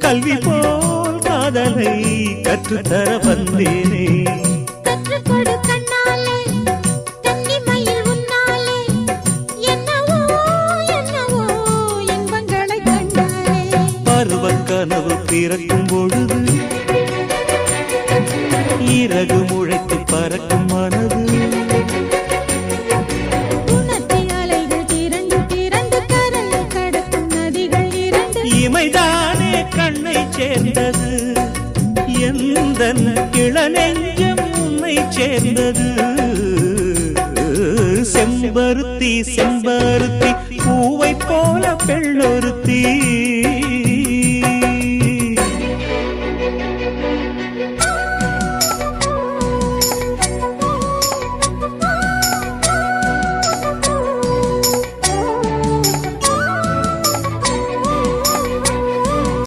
கல்வி போல் காதலை கற்றுத்தர வந்தேனே. கற்றுக்கொடு கண்ணாலே கன்னிமயில் உன்னாலே என்னவோ என்னவோ இன்பங்களை கண்டாலே. பருவக் கனவு பிறக்கும் பொழுது இறகு முளைத்து பறக்கும் மனது. உணர்த்தி அலைகள் திரண்டு திரண்டு கரையை கடக்கும் நதிகள் இரண்டு. இமைதானே கண்ணை சேர்ந்தது, எந்தன் இளநெஞ்சம் உன்னை சேர்ந்தது. செம்பருத்தி செம்பருத்தி பூவை போல பெண்ணொருத்தி.